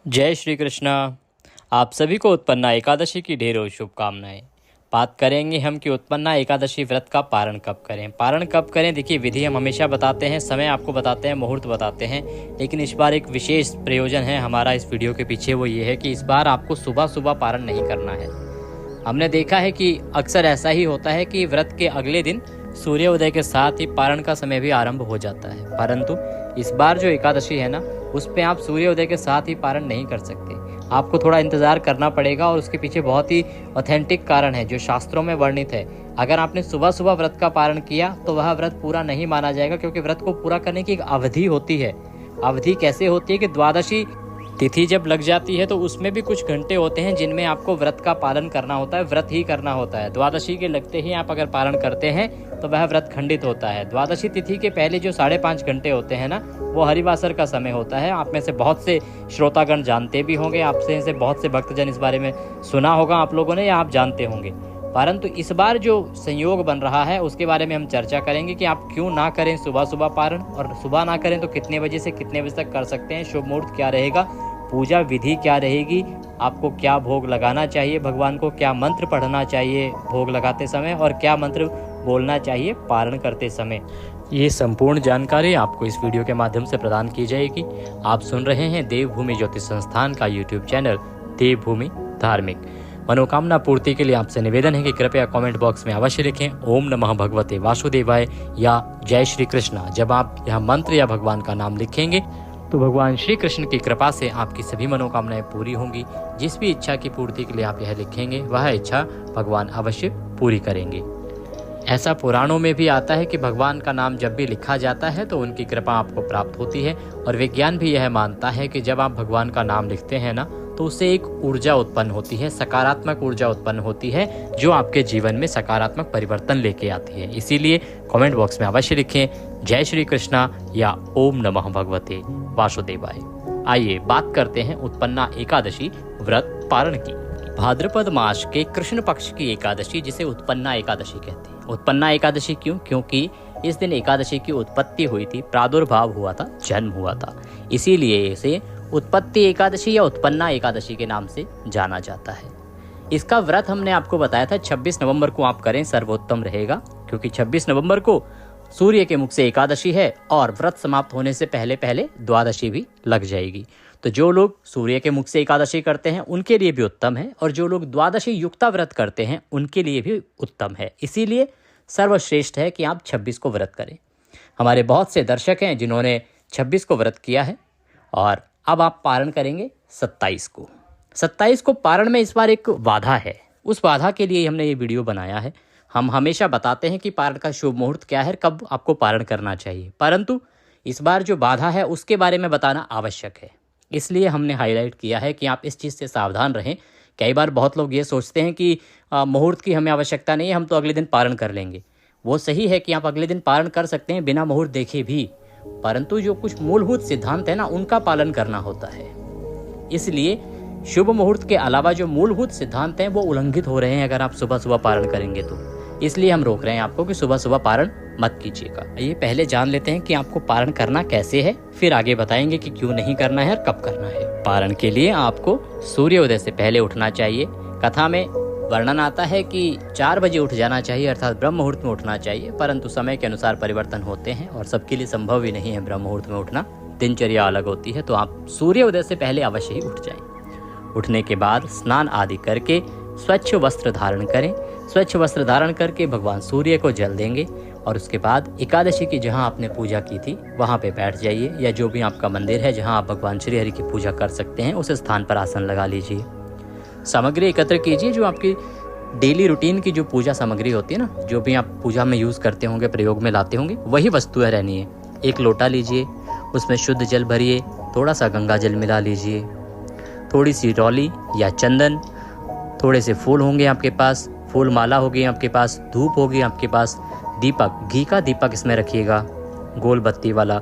जय श्री कृष्णा। आप सभी को उत्पन्ना एकादशी की ढेरों शुभकामनाएं। बात करेंगे हम कि उत्पन्ना एकादशी व्रत का पारण कब करें। पारण कब करें, देखिए विधि हम हमेशा बताते हैं, समय आपको बताते हैं, मुहूर्त बताते हैं, लेकिन इस बार एक विशेष प्रयोजन है हमारा इस वीडियो के पीछे। वो ये है कि इस बार आपको सुबह सुबह पारण नहीं करना है। हमने देखा है कि अक्सर ऐसा ही होता है कि व्रत के अगले दिन सूर्योदय के साथ ही पारण का समय भी आरंभ हो जाता है, परंतु इस बार जो एकादशी है ना, उस पे आप सूर्योदय के साथ ही पारण नहीं कर सकते। आपको थोड़ा इंतजार करना पड़ेगा और उसके पीछे बहुत ही ऑथेंटिक कारण है जो शास्त्रों में वर्णित है। अगर आपने सुबह सुबह व्रत का पारण किया तो वह व्रत पूरा नहीं माना जाएगा, क्योंकि व्रत को पूरा करने की एक अवधि होती है। अवधि कैसे होती है कि द्वादशी तिथि जब लग जाती है तो उसमें भी कुछ घंटे होते हैं जिनमें आपको व्रत का पालन करना होता है, व्रत ही करना होता है। द्वादशी के लगते ही आप अगर पालन करते हैं तो वह व्रत खंडित होता है। द्वादशी तिथि के पहले जो 5.5 घंटे होते हैं ना, वो हरिवासर का समय होता है। आप में से बहुत से श्रोतागण जानते भी होंगे, आपसे से बहुत से भक्तजन इस बारे में सुना होगा आप लोगों ने, या आप जानते होंगे। परंतु इस बार जो संयोग बन रहा है उसके बारे में हम चर्चा करेंगे कि आप क्यों ना करें सुबह सुबह पारण, और सुबह ना करें तो कितने बजे से कितने बजे तक कर सकते हैं, शुभ मुहूर्त क्या रहेगा, पूजा विधि क्या रहेगी, आपको क्या भोग लगाना चाहिए भगवान को, क्या मंत्र पढ़ना चाहिए भोग लगाते समय, और क्या मंत्र बोलना चाहिए पारण करते समय। ये संपूर्ण जानकारी आपको इस वीडियो के माध्यम से प्रदान की जाएगी। आप सुन रहे हैं देवभूमि ज्योतिष संस्थान का यूट्यूब चैनल देवभूमि धार्मिक। मनोकामना पूर्ति के लिए आपसे निवेदन है कि कृपया कमेंट बॉक्स में अवश्य लिखें ओम नमः भगवते वासुदेवाय या जय श्री कृष्णा। जब आप यह मंत्र या भगवान का नाम लिखेंगे तो भगवान श्री कृष्ण की कृपा से आपकी सभी मनोकामनाएं पूरी होंगी। जिस भी इच्छा की पूर्ति के लिए आप यह लिखेंगे वह इच्छा भगवान अवश्य पूरी करेंगे। ऐसा पुराणों में भी आता है कि भगवान का नाम जब भी लिखा जाता है तो उनकी कृपा आपको प्राप्त होती है, और विज्ञान भी यह मानता है कि जब आप भगवान का नाम लिखते हैं ना, तो उससे एक ऊर्जा उत्पन्न होती है, सकारात्मक ऊर्जा उत्पन्न होती है, जो आपके जीवन में सकारात्मक परिवर्तन लेके आती है। इसीलिए कमेंट बॉक्स में अवश्य लिखें जय श्री कृष्णा या ओम नमः भगवते वासुदेवाय। आइए बात करते हैं उत्पन्ना एकादशी व्रत पारण की। भाद्रपद मास के कृष्ण पक्ष की एकादशी जिसे उत्पन्ना एकादशी कहते हैं। उत्पन्ना एकादशी क्यों? क्योंकि इस दिन एकादशी की उत्पत्ति हुई थी, प्रादुर्भाव हुआ था, जन्म हुआ था, इसीलिए इसे उत्पत्ति एकादशी या उत्पन्ना एकादशी के नाम से जाना जाता है। इसका व्रत हमने आपको बताया था 26 नवंबर को आप करें, सर्वोत्तम रहेगा, क्योंकि 26 नवंबर को सूर्य के मुख से एकादशी है और व्रत समाप्त होने से पहले पहले द्वादशी भी लग जाएगी। तो जो लोग सूर्य के मुख से एकादशी करते हैं उनके लिए भी उत्तम है, और जो लोग द्वादशी युक्ता व्रत करते हैं उनके लिए भी उत्तम है। इसीलिए सर्वश्रेष्ठ है कि आप 26 को व्रत करें। हमारे बहुत से दर्शक हैं जिन्होंने 26 को व्रत किया है, और अब आप पारण करेंगे 27 को। 27 को पारण में इस बार एक बाधा है, उस बाधा के लिए हमने ये वीडियो बनाया है। हम हमेशा बताते हैं कि पारण का शुभ मुहूर्त क्या है, कब आपको पारण करना चाहिए, परंतु इस बार जो बाधा है उसके बारे में बताना आवश्यक है। इसलिए हमने हाईलाइट किया है कि आप इस चीज़ से सावधान रहें। कई बार बहुत लोग ये सोचते हैं कि मुहूर्त की हमें आवश्यकता नहीं है, हम तो अगले दिन पारण कर लेंगे। वो सही है कि आप अगले दिन पारण कर सकते हैं बिना मुहूर्त देखे भी, परंतु जो कुछ मूलभूत सिद्धांत है ना, उनका पालन करना होता है। इसलिए शुभ मुहूर्त के अलावा जो मूलभूत सिद्धांत हैं वो उल्लंघित हो रहे हैं अगर आप सुबह सुबह पारण करेंगे तो। इसलिए हम रोक रहे हैं आपको कि सुबह सुबह पारण मत कीजिएगा। ये पहले जान लेते हैं कि आपको पारण करना कैसे है, फिर आगे बताएंगे कि क्यों नहीं करना है और कब करना है। पारण के लिए आपको सूर्योदय से पहले उठना चाहिए। कथा में वर्णन आता है कि 4 बजे उठ जाना चाहिए, अर्थात ब्रह्म मुहूर्त में उठना चाहिए, परंतु समय के अनुसार परिवर्तन होते हैं और सबके लिए संभव भी नहीं है ब्रह्म मुहूर्त में उठना, दिनचर्या अलग होती है। तो आप सूर्योदय से पहले अवश्य ही उठ जाएं। उठने के बाद स्नान आदि करके स्वच्छ वस्त्र धारण करें। स्वच्छ वस्त्र धारण करके भगवान सूर्य को जल देंगे, और उसके बाद एकादशी की जहां आपने पूजा की थी वहां पे बैठ जाइए, या जो भी आपका मंदिर है जहां आप भगवान श्री हरि की पूजा कर सकते हैं उस स्थान पर आसन लगा लीजिए। सामग्री एकत्र कीजिए, जो आपकी डेली रूटीन की जो पूजा सामग्री होती है ना, जो भी आप पूजा में यूज़ करते होंगे, प्रयोग में लाते होंगे, वही वस्तुएं रहनी है। एक लोटा लीजिए, उसमें शुद्ध जल भरिए, थोड़ा सा गंगा जल मिला लीजिए, थोड़ी सी रौली या चंदन, थोड़े से फूल होंगे आपके पास, फूल माला होगी आपके पास, धूप होगी आपके पास, दीपक, घी का दीपक इसमें रखिएगा, गोल बत्ती वाला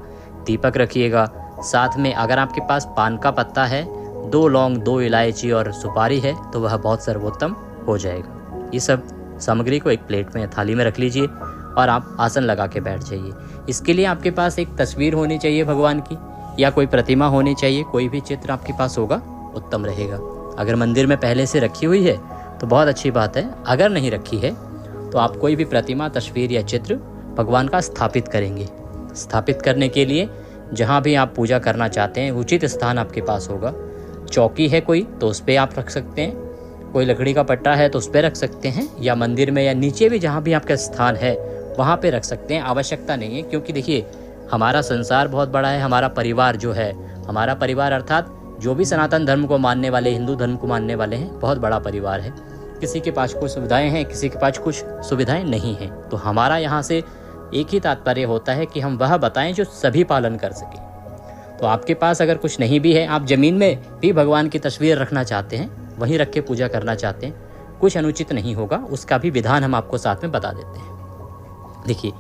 दीपक रखिएगा। साथ में अगर आपके पास पान का पत्ता है, 2 लौंग, 2 इलायची और सुपारी है तो वह बहुत सर्वोत्तम हो जाएगा। ये सब सामग्री को एक प्लेट में, थाली में रख लीजिए और आप आसन लगा के बैठ जाइए। इसके लिए आपके पास एक तस्वीर होनी चाहिए भगवान की, या कोई प्रतिमा होनी चाहिए, कोई भी चित्र आपके पास होगा उत्तम रहेगा। अगर मंदिर में पहले से रखी हुई है तो बहुत अच्छी बात है, अगर नहीं रखी है तो आप कोई भी प्रतिमा, तस्वीर या चित्र भगवान का स्थापित करेंगे। स्थापित करने के लिए जहाँ भी आप पूजा करना चाहते हैं उचित स्थान आपके पास होगा। चौकी है कोई तो उस पर आप रख सकते हैं, कोई लकड़ी का पट्टा है तो उस पर रख सकते हैं, या मंदिर में या नीचे भी जहाँ भी आपका स्थान है वहाँ पे रख सकते हैं। आवश्यकता नहीं है, क्योंकि देखिए हमारा संसार बहुत बड़ा है। हमारा परिवार जो है, हमारा परिवार अर्थात जो भी सनातन धर्म को मानने वाले, हिंदू धर्म को मानने वाले हैं, बहुत बड़ा परिवार है। किसी के पास कुछ सुविधाएं हैं, किसी के पास कुछ सुविधाएं नहीं हैं। तो हमारा यहाँ से एक ही तात्पर्य होता है कि हम वह बताएं जो सभी पालन कर सकें। तो आपके पास अगर कुछ नहीं भी है, आप ज़मीन में भी भगवान की तस्वीर रखना चाहते हैं, वहीं रख के पूजा करना चाहते हैं, कुछ अनुचित नहीं होगा। उसका भी विधान हम आपको साथ में बता देते हैं। देखिए,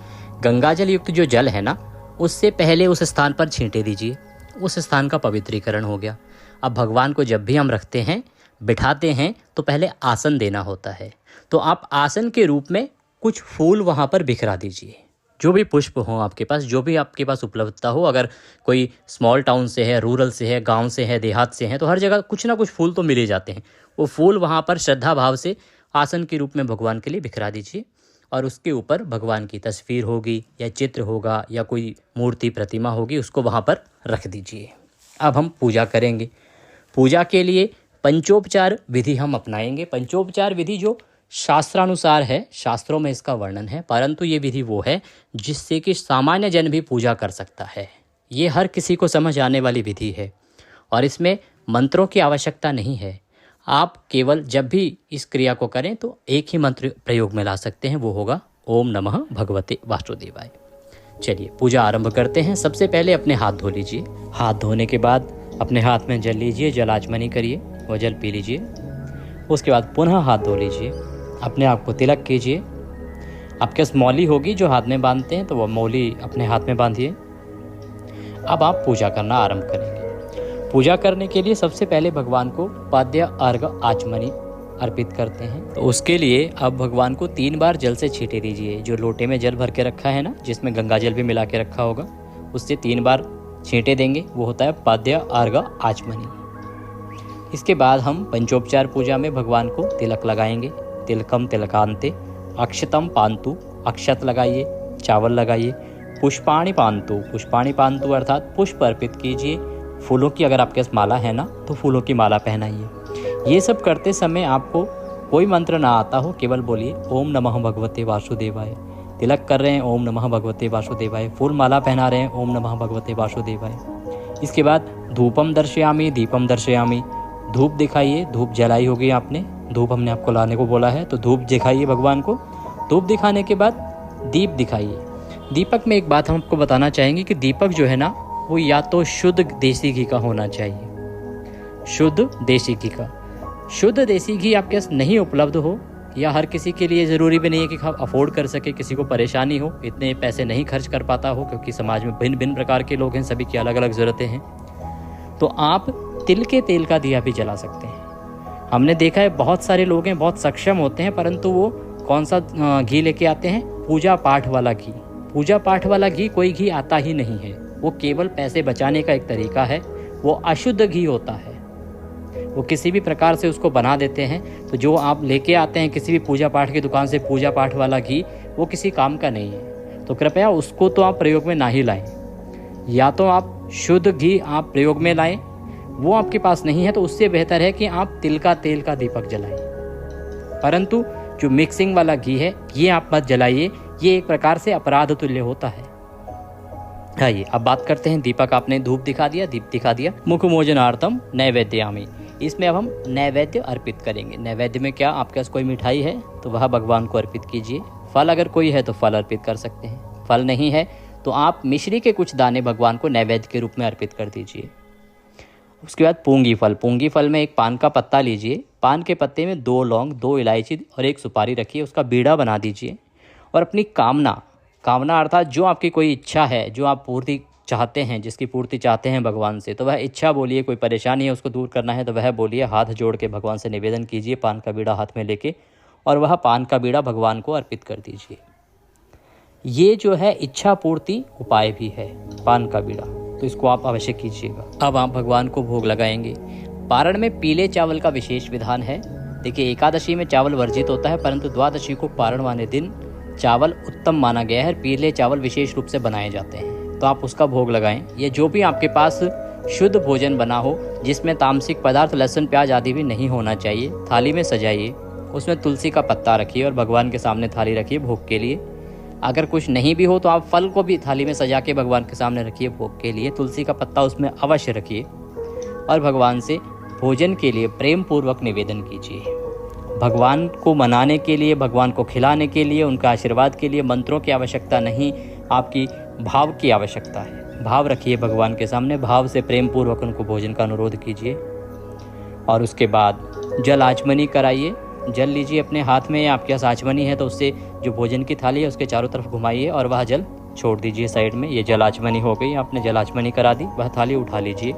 गंगाजल युक्त जो जल है ना, उससे पहले उस स्थान पर छींटे दीजिए, उस स्थान का पवित्रीकरण हो गया। अब भगवान को जब भी हम रखते हैं, बिठाते हैं, तो पहले आसन देना होता है। तो आप आसन के रूप में कुछ फूल वहाँ पर बिखरा दीजिए, जो भी पुष्प हो आपके पास, जो भी आपके पास उपलब्धता हो। अगर कोई स्मॉल टाउन से है, रूरल से है, गांव से है, देहात से है, तो हर जगह कुछ ना कुछ फूल तो मिल ही जाते हैं। वो फूल वहाँ पर श्रद्धा भाव से आसन के रूप में भगवान के लिए बिखरा दीजिए, और उसके ऊपर भगवान की तस्वीर होगी या चित्र होगा या कोई मूर्ति, प्रतिमा होगी, उसको वहाँ पर रख दीजिए। अब हम पूजा करेंगे। पूजा के लिए पंचोपचार विधि हम अपनाएंगे। पंचोपचार विधि जो शास्त्रानुसार है, शास्त्रों में इसका वर्णन है, परंतु ये विधि वो है जिससे कि सामान्य जन भी पूजा कर सकता है। ये हर किसी को समझ आने वाली विधि है और इसमें मंत्रों की आवश्यकता नहीं है। आप केवल जब भी इस क्रिया को करें तो एक ही मंत्र प्रयोग में ला सकते हैं, वो होगा ओम नमः भगवते वासुदेवाय। चलिए पूजा आरंभ करते हैं। सबसे पहले अपने हाथ धो लीजिए। हाथ धोने के बाद अपने हाथ में जल लीजिए, जल आचमनी करिए, वो जल पी लीजिए। उसके बाद पुनः हाथ धो लीजिए, अपने आप को तिलक कीजिए। आपके पास मौली होगी जो हाथ में बांधते हैं, तो वह मौली अपने हाथ में बांधिए। अब आप पूजा करना आरंभ करेंगे। पूजा करने के लिए सबसे पहले भगवान को पाद्य अर्घ आचमनी अर्पित करते हैं। तो उसके लिए अब भगवान को 3 बार जल से छींटे दीजिए। जो लोटे में जल भर के रखा है ना, जिसमें गंगा जल भी मिला के रखा होगा, उससे 3 बार छींटे देंगे, वो होता है पाद्य अर्घ आचमनी। इसके बाद हम पंचोपचार पूजा में भगवान को तिलक लगाएंगे। तिलकम तिलकांते अक्षतम पांतु, अक्षत लगाइए, चावल लगाइए। पुष्पाणि पांतु, पुष्पाणि पांतु अर्थात पुष्प अर्पित कीजिए। फूलों की अगर आपके पास माला है ना, तो फूलों की माला पहनाइए। ये सब करते समय आपको कोई मंत्र ना आता हो, केवल बोलिए ओम नमः भगवते वासुदेवाय। तिलक कर रहे हैं, ओम नमः भगवते वासुदेवाय। फूल माला पहना रहे हैं, ओम नमः भगवते वासुदेवाय। इसके बाद धूपम दर्शयामी, दीपम दर्शयामी। धूप दिखाइए, धूप जलाई होगी आपने, धूप हमने आपको लाने को बोला है, तो धूप दिखाइए भगवान को। धूप दिखाने के बाद दीप दिखाइए। दीपक में एक बात हम आपको बताना चाहेंगे कि दीपक जो है ना, वो या तो शुद्ध देसी घी का होना चाहिए, शुद्ध देसी घी का। शुद्ध देसी घी आपके पास नहीं उपलब्ध हो, या हर किसी के लिए ज़रूरी भी नहीं है कि आप अफोर्ड कर सके, किसी को परेशानी हो, इतने पैसे नहीं खर्च कर पाता हो, क्योंकि समाज में भिन्न भिन्न प्रकार के लोग हैं, सभी की अलग अलग ज़रूरतें हैं, तो आप तिल के तेल का दिया भी जला सकते हैं। हमने देखा है बहुत सारे लोग हैं, बहुत सक्षम होते हैं, परंतु वो कौन सा घी लेके आते हैं? पूजा पाठ वाला घी। पूजा पाठ वाला घी कोई घी आता ही नहीं है, वो केवल पैसे बचाने का एक तरीका है। वो अशुद्ध घी होता है, वो किसी भी प्रकार से उसको बना देते हैं। तो जो आप लेके आते हैं किसी भी पूजा पाठ की दुकान से पूजा पाठ वाला घी, वो किसी काम का नहीं है। तो कृपया उसको तो आप प्रयोग में ना ही लाएं। या तो आप शुद्ध घी आप प्रयोग में लाएं, वो आपके पास नहीं है तो उससे बेहतर है कि आप तिल का तेल का दीपक जलाएं। परंतु जो मिक्सिंग वाला घी है, ये आप मत जलाइए, ये एक प्रकार से अपराध तुल्य होता है। आइए अब बात करते हैं। दीपक आपने धूप दिखा दिया, दीप दिखा दिया। मुखमोजनार्थम नैवेद्यामि, इसमें अब हम नैवेद्य अर्पित करेंगे। नैवेद्य में क्या, आपके पास कोई मिठाई है तो वह भगवान को अर्पित कीजिए। फल अगर कोई है तो फल अर्पित कर सकते हैं, फल नहीं है तो आप मिश्री के कुछ दाने भगवान को नैवेद्य के रूप में अर्पित कर दीजिए। उसके बाद पूंगी फल। पूंगी फल में एक पान का पत्ता लीजिए, पान के पत्ते में 2 लौंग, 2 इलायची और 1 सुपारी रखिए, उसका बीड़ा बना दीजिए। और अपनी कामना अर्थात जो आपकी कोई इच्छा है, जो आप पूर्ति चाहते हैं, जिसकी पूर्ति चाहते हैं भगवान से, तो वह इच्छा बोलिए। कोई परेशानी है उसको दूर करना है तो वह बोलिए, हाथ जोड़ के भगवान से निवेदन कीजिए पान का बीड़ा हाथ में लेके, और वह पान का बीड़ा भगवान को अर्पित कर दीजिए। ये जो है इच्छा पूर्ति उपाय भी है पान का बीड़ा। तो इसको आप अवश्य कीजिएगा। अब आप भगवान को भोग लगाएंगे। पारण में पीले चावल का विशेष विधान है। देखिए, एकादशी में चावल वर्जित होता है, परंतु द्वादशी को पारण वाले दिन चावल उत्तम माना गया है। पीले चावल विशेष रूप से बनाए जाते हैं, तो आप उसका भोग लगाएं। ये जो भी आपके पास शुद्ध भोजन बना हो, जिसमें तामसिक पदार्थ लहसुन प्याज आदि भी नहीं होना चाहिए, थाली में सजाइए। उसमें तुलसी का पत्ता रखिए और भगवान के सामने थाली रखिए भोग के लिए। अगर कुछ नहीं भी हो तो आप फल को भी थाली में सजा के भगवान के सामने रखिए भोग के लिए। तुलसी का पत्ता उसमें अवश्य रखिए और भगवान से भोजन के लिए प्रेम पूर्वक निवेदन कीजिए। भगवान को मनाने के लिए, भगवान को खिलाने के लिए, उनका आशीर्वाद के लिए मंत्रों की आवश्यकता नहीं, आपकी भाव की आवश्यकता है। भाव रखिए भगवान के सामने, भाव से प्रेम पूर्वक उनको भोजन का अनुरोध कीजिए। और उसके बाद जल आचमनी कराइए। जल लीजिए अपने हाथ में, या आपके पास आचमनी है तो उससे जो भोजन की थाली है उसके चारों तरफ घुमाइए और वह जल छोड़ दीजिए साइड में। ये जल आचमनी हो गई, आपने जल आचमनी करा दी, वह थाली उठा लीजिए।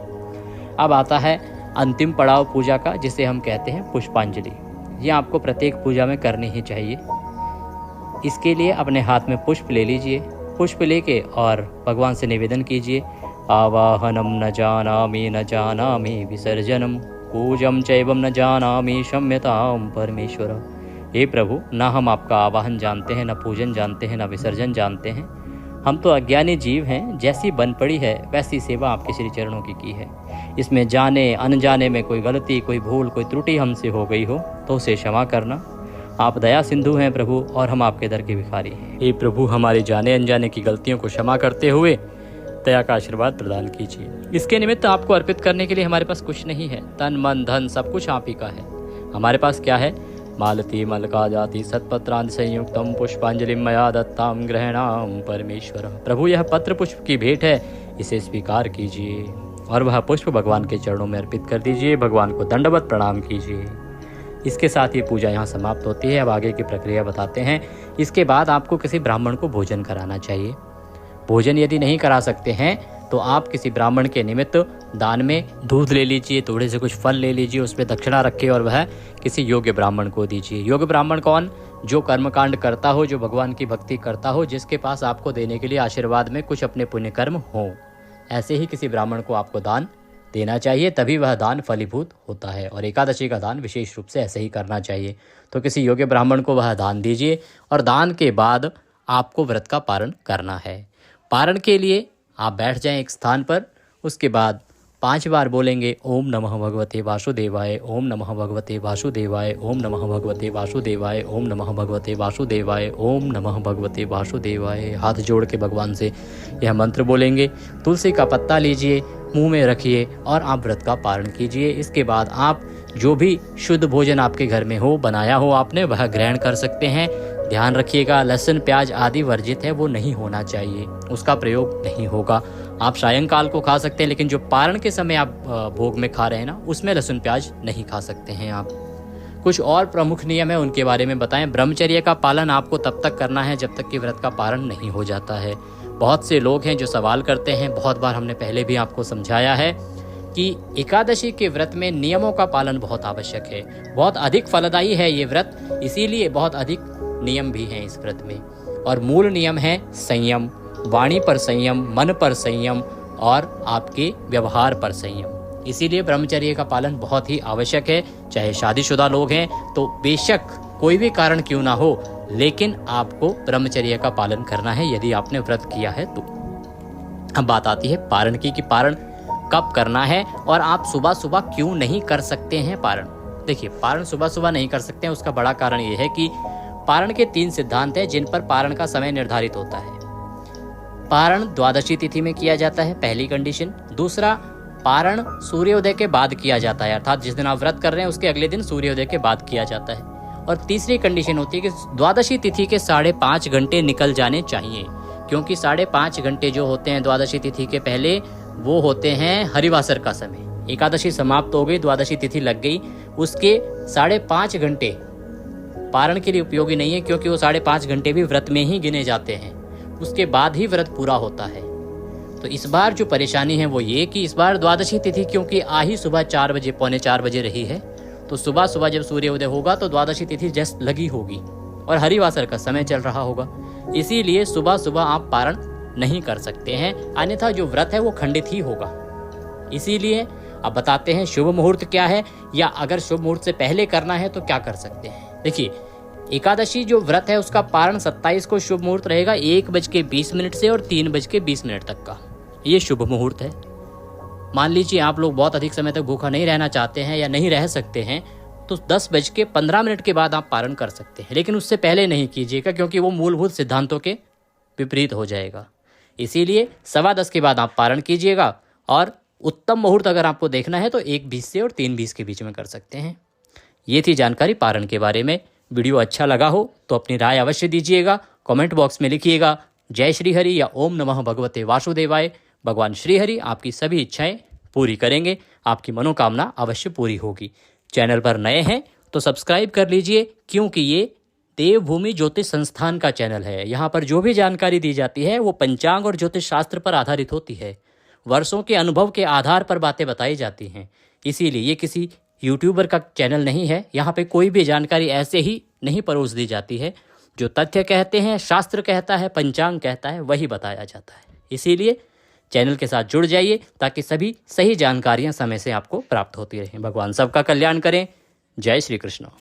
अब आता है अंतिम पड़ाव पूजा का, जिसे हम कहते हैं पुष्पांजलि। ये आपको प्रत्येक पूजा में करनी ही चाहिए। इसके लिए अपने हाथ में पुष्प ले लीजिए। पुष्प लेके और भगवान से निवेदन कीजिए, आवाहनम न जानामि विसर्जनम पूजम चैवम न जानामि क्षम्यताम परमेश्वर। हे प्रभु, ना हम आपका आवाहन जानते हैं, न पूजन जानते हैं, न विसर्जन जानते हैं। हम तो अज्ञानी जीव हैं। जैसी बन पड़ी है वैसी सेवा आपके श्री चरणों की है। इसमें जाने अनजाने में कोई गलती, कोई भूल, कोई त्रुटि हमसे हो गई हो तो उसे क्षमा करना। आप दया सिंधु हैं प्रभु, और हम आपके दर के भिखारी हैं। हे प्रभु, हमारे जाने अनजाने की गलतियों को क्षमा करते हुए दया का आशीर्वाद प्रदान कीजिए। इसके निमित्त आपको अर्पित करने के लिए हमारे पास कुछ नहीं है। तन मन धन सब कुछ आप ही का है। हमारे पास क्या है? मालती मलका जाति सत्पत्रांत संयुक्तम पुष्पांजलि मया दत्ताम ग्रहणाम परमेश्वर। प्रभु, यह पत्र पुष्प की भेंट है, इसे स्वीकार कीजिए और वह पुष्प भगवान के चरणों में अर्पित कर दीजिए। भगवान को दंडवत प्रणाम कीजिए। इसके साथ ये पूजा यहाँ समाप्त होती है। अब आगे की प्रक्रिया बताते हैं। इसके बाद आपको किसी ब्राह्मण को भोजन कराना चाहिए। भोजन यदि नहीं करा सकते हैं तो आप किसी ब्राह्मण के निमित्त दान में दूध ले लीजिए, थोड़े से कुछ फल ले लीजिए, उस पर दक्षिणा रखिए और वह किसी योग्य ब्राह्मण को दीजिए। योग्य ब्राह्मण कौन? जो कर्मकांड करता हो, जो भगवान की भक्ति करता हो, जिसके पास आपको देने के लिए आशीर्वाद में कुछ अपने पुण्य कर्म हो, ऐसे ही किसी ब्राह्मण को आपको दान देना चाहिए, तभी वह दान फलीभूत होता है। और एकादशी का दान विशेष रूप से ऐसे ही करना चाहिए। तो किसी योग्य ब्राह्मण को वह दान दीजिए और दान के बाद आपको व्रत का पारण करना है। पारण के लिए आप बैठ जाएं एक स्थान पर। उसके बाद 5 बार बोलेंगे ओम नमः भगवते वासुदेवाय, ओम नमः भगवते वासुदेवाय, ओम नमः भगवते वासुदेवाय, ओम नमः भगवते वासुदेवाय, ओम नमः भगवते वासुदेवाय। हाथ जोड़ के भगवान से यह मंत्र बोलेंगे। तुलसी का पत्ता लीजिए, मुंह में रखिए और आप व्रत का पारण कीजिए। इसके बाद आप जो भी शुद्ध भोजन आपके घर में हो, बनाया हो आपने, वह ग्रहण कर सकते हैं। ध्यान रखिएगा, लहसुन प्याज आदि वर्जित है, वो नहीं होना चाहिए, उसका प्रयोग नहीं होगा। आप सायंकाल को खा सकते हैं, लेकिन जो पारण के समय आप भोग में खा रहे हैं ना, उसमें लहसुन प्याज नहीं खा सकते हैं आप। कुछ और प्रमुख नियम है, उनके बारे में बताएं। ब्रह्मचर्य का पालन आपको तब तक करना है जब तक कि व्रत का पारण नहीं हो जाता है। बहुत से लोग हैं जो सवाल करते हैं, बहुत बार हमने पहले भी आपको समझाया है कि एकादशी के व्रत में नियमों का पालन बहुत आवश्यक है। बहुत अधिक फलदायी है ये व्रत, इसीलिए बहुत अधिक नियम भी हैं इस व्रत में। और मूल नियम है संयम, वाणी पर संयम, मन पर संयम और आपके व्यवहार पर संयम। इसीलिए ब्रह्मचर्य का पालन बहुत ही आवश्यक है। चाहे शादीशुदा लोग हैं तो बेशक कोई भी कारण क्यों ना हो, लेकिन आपको ब्रह्मचर्य का पालन करना है यदि आपने व्रत किया है तो। अब बात आती है पारण की, कि पारण कब करना है और आप सुबह सुबह क्यों नहीं कर सकते हैं पारण। देखिए, पारण सुबह सुबह नहीं कर सकते हैं, उसका बड़ा कारण ये है कि पारण के 3 सिद्धांत हैं जिन पर पारण का समय निर्धारित होता है। पारण द्वादशी तिथि में किया जाता है, पहली कंडीशन। दूसरा, पारण सूर्योदय के बाद किया जाता है, अर्थात जिस दिन आप व्रत कर रहे हैं उसके अगले दिन सूर्योदय के बाद किया जाता है। और तीसरी कंडीशन होती है कि द्वादशी तिथि के 5.5 घंटे निकल जाने चाहिए, क्योंकि 5.5 घंटे जो होते हैं द्वादशी तिथि के पहले, वो होते हैं हरिवासर का समय। एकादशी समाप्त हो गई, द्वादशी तिथि लग गई, उसके 5.5 घंटे पारण के लिए उपयोगी नहीं है, क्योंकि वो 5.5 घंटे भी व्रत में ही गिने जाते हैं, उसके बाद ही व्रत पूरा होता है। तो इस बार जो परेशानी है वो ये कि इस बार द्वादशी तिथि क्योंकि ही सुबह 4 बजे, पौने 4 बजे रही है, तो सुबह सुबह जब सूर्योदय होगा तो द्वादशी तिथि जस्ट लगी होगी और हरिवासर का समय चल रहा होगा। इसीलिए सुबह सुबह आप पारण नहीं कर सकते हैं, अन्यथा जो व्रत है वो खंडित ही होगा। इसीलिए अब बताते हैं शुभ मुहूर्त क्या है, या अगर शुभ मुहूर्त से पहले करना है तो क्या कर सकते हैं। देखिए, एकादशी जो व्रत है उसका पारण 27 को शुभ मुहूर्त रहेगा 1:20 से और 3:20 तक का, ये शुभ मुहूर्त है। मान लीजिए आप लोग बहुत अधिक समय तक भूखा नहीं रहना चाहते हैं या नहीं रह सकते हैं, तो 10:15 के बाद आप पारण कर सकते हैं, लेकिन उससे पहले नहीं कीजिएगा, क्योंकि वो मूलभूत सिद्धांतों के विपरीत हो जाएगा। इसीलिए 10:15 के बाद आप पारण कीजिएगा, और उत्तम मुहूर्त अगर आपको देखना है तो 1:20 से और 3:20 के बीच में कर सकते हैं। ये थी जानकारी पारण के बारे में। वीडियो अच्छा लगा हो तो अपनी राय अवश्य दीजिएगा, कमेंट बॉक्स में लिखिएगा जय श्री हरि या ओम नमः भगवते वासुदेवाय। भगवान श्री हरि आपकी सभी इच्छाएं पूरी करेंगे, आपकी मनोकामना अवश्य पूरी होगी। चैनल पर नए हैं तो सब्सक्राइब कर लीजिए, क्योंकि ये देवभूमि ज्योतिष संस्थान का चैनल है। यहाँ पर जो भी जानकारी दी जाती है वो पंचांग और ज्योतिष शास्त्र पर आधारित होती है। वर्षों के अनुभव के आधार पर बातें बताई जाती हैं। इसीलिए ये किसी यूट्यूबर का चैनल नहीं है। यहाँ पे कोई भी जानकारी ऐसे ही नहीं परोस दी जाती है। जो तथ्य कहते हैं, शास्त्र कहता है, पंचांग कहता है, वही बताया जाता है। इसीलिए चैनल के साथ जुड़ जाइए ताकि सभी सही जानकारियाँ समय से आपको प्राप्त होती रहें। भगवान सबका कल्याण करें। जय श्री कृष्ण।